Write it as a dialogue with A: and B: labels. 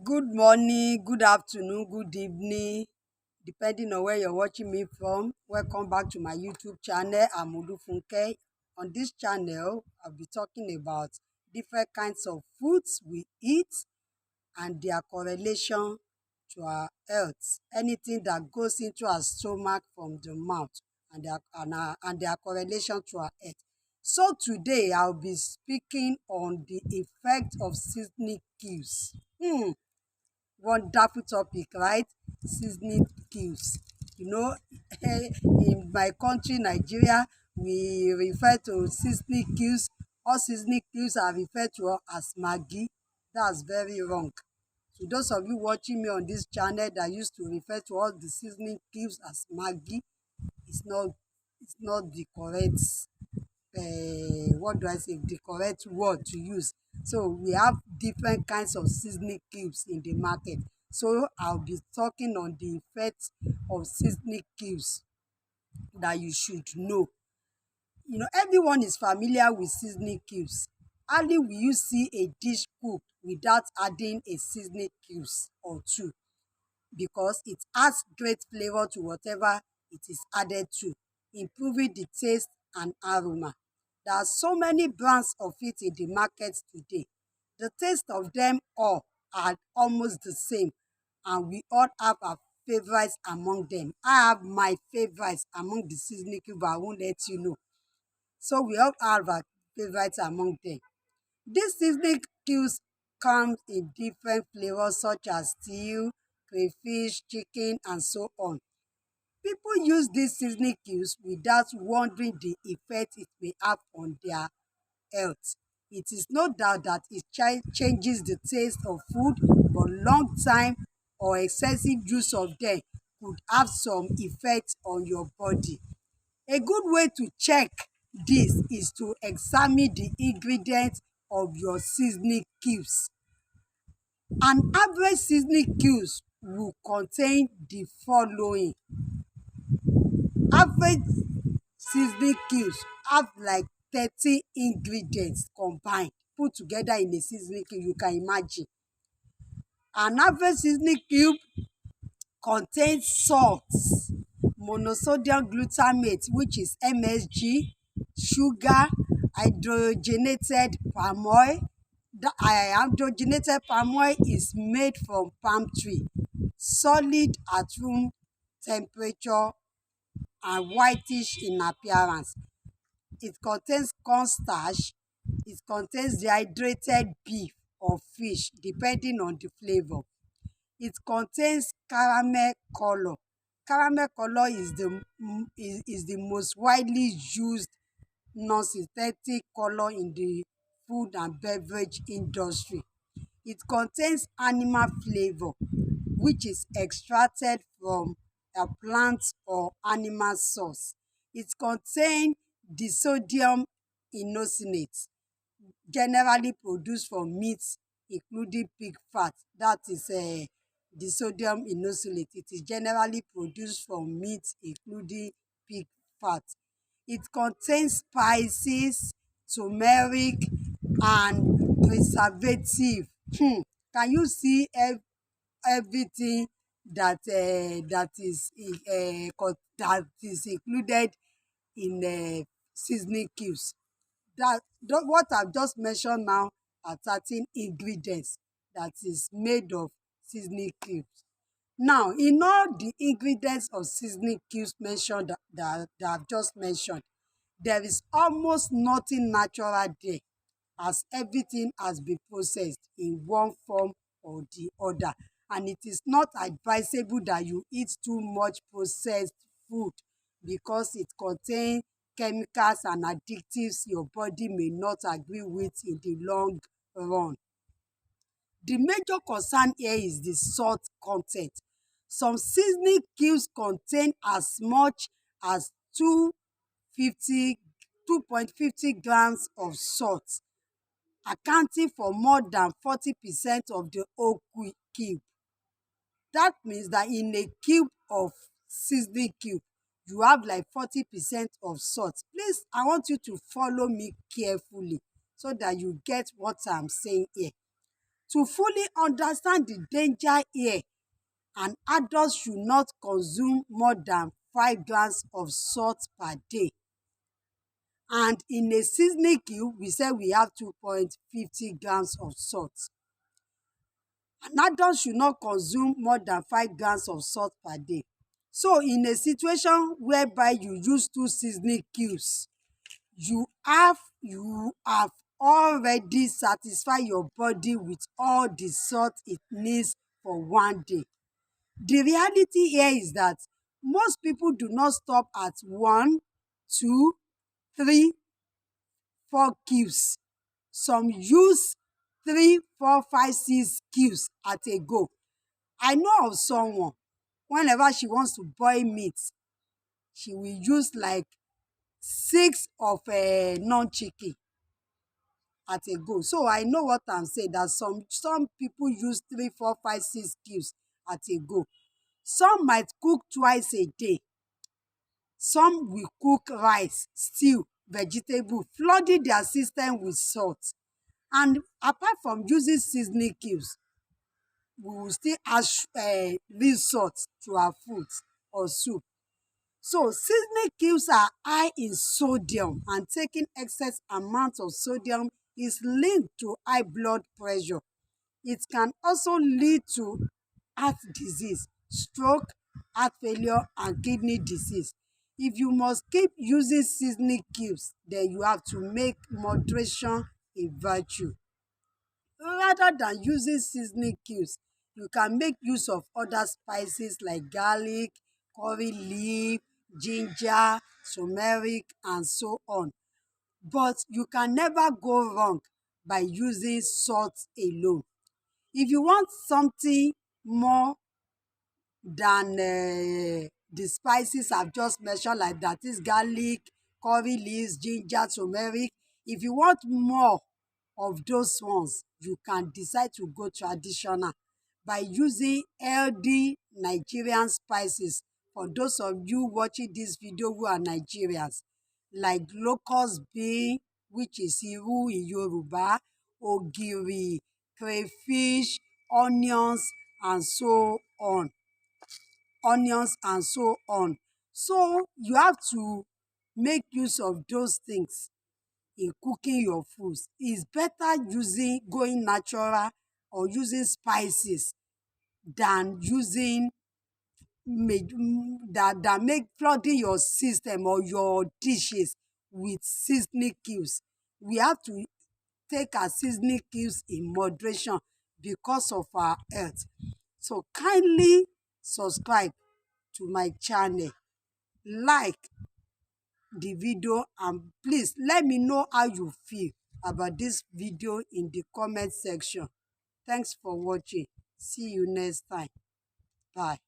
A: Good morning, good afternoon, good evening, depending on where you're watching me from. Welcome back to my YouTube channel. I'm Funke. On this channel, I'll be talking about different kinds of foods we eat and their correlation to our health. Anything that goes into our stomach from the mouth and their correlation to our health. So today, I'll be speaking on the effect of seasoning cubes. Wonderful topic, right? Seasoning cubes. You know, in my country, Nigeria, we refer to seasoning cubes. All seasoning cubes are referred to as Maggi. That's very wrong. So those of you watching me on this channel that used to refer to all the seasoning cubes as Maggi, it's not it's not the correct what do I say, the correct word to use. So we have different kinds of seasoning cubes in the market. So I'll be talking on the effects of seasoning cubes that you should know. Everyone is familiar with seasoning cubes. Hardly will you see a dish cooked without adding a seasoning cubes or two, because it adds great flavor to whatever it is added to, improving the taste and aroma. There are so many brands of it in the market today. The taste of them all are almost the same, and we all have our favorites among them. I have my favorites among the seasoning cube, but I won't let you know. So we all have our favorites among them. These seasoning cubes come in different flavors such as stew, crayfish, chicken, and so on. People use these seasoning cubes without wondering the effect it may have on their health. It is no doubt that it changes the taste of food, but long time or excessive use of them could have some effect on your body. A good way to check this is to examine the ingredients of your seasoning cubes. An average seasoning cubes will contain the following. Average seasoning cubes have like 30 ingredients combined, put together in a seasoning cube. You can imagine. An average seasoning cube contains salts, monosodium glutamate, which is MSG, sugar, hydrogenated palm oil. The hydrogenated palm oil is made from palm tree, solid at room temperature and whitish in appearance. It contains cornstarch. It contains dehydrated beef or fish, depending on the flavor. It contains caramel color. Caramel color is the most widely used non-synthetic color in the food and beverage industry. It contains animal flavor, which is extracted from a plant or animal source. It contains disodium inosinate, generally produced from meats, including pig fat. That is disodium inosinate. It is generally produced from meat, including pig fat. It contains spices, turmeric, and preservative. Can you see everything that is included in seasoning cubes? What I've just mentioned now are 13 ingredients that is made of seasoning cubes. Now, in all the ingredients of seasoning cubes mentioned that I've just mentioned, there is almost nothing natural there, as everything has been processed in one form or the other. And it is not advisable that you eat too much processed food, because it contains chemicals and additives your body may not agree with in the long run. The major concern here is the salt content. Some seasoning cubes contain as much as 2.50 grams of salt, accounting for more than 40% of the whole cube. That means that in a cube of seasoning cube, you have like 40% of salt. Please, I want you to follow me carefully so that you get what I'm saying here. To fully understand the danger here, an adult should not consume more than 5 grams of salt per day. And in a seasoning cube, we say we have 2.50 grams of salt. An adult should not consume more than 5 grams of salt per day. So in a situation whereby you use 2 seasoning cubes, you have already satisfied your body with all the salt it needs for one day. The reality here is that most people do not stop at 1, 2, 3, 4 cubes. Some use 3, 4, 5, 6 cubes at a go. I know of someone, whenever she wants to boil meat, she will use like 6 of non-chicken at a go. So I know what I'm saying, that some people use 3, 4, 5, 6 cubes at a go. Some might cook twice a day. Some will cook rice, stew, vegetable, flooding their system with salt. And apart from using seasoning cubes, we will still add this salt to our food or soup. So seasoning cubes are high in sodium, and taking excess amounts of sodium is linked to high blood pressure. It can also lead to heart disease, stroke, heart failure, and kidney disease. If you must keep using seasoning cubes, then you have to make moderation a virtue. Rather than using seasoning cubes, you can make use of other spices like garlic, curry leaf, ginger, turmeric, and so on. But you can never go wrong by using salt alone. If you want something more than the spices I've just mentioned, like that is garlic, curry leaves, ginger, turmeric. If you want more of those ones, you can decide to go traditional by using healthy Nigerian spices. For those of you watching this video who are Nigerians, like locust bean, which is iru in Yoruba, ogiri, crayfish, onions, and so on. So you have to make use of those things in cooking your foods. It's better going natural or using spices than using that make flooding your system or your dishes with seasoning cubes. We have to take our seasoning cubes in moderation because of our health. So kindly subscribe to my channel, like the video, and please let me know how you feel about this video in the comment section. Thanks for watching. See you next time. Bye.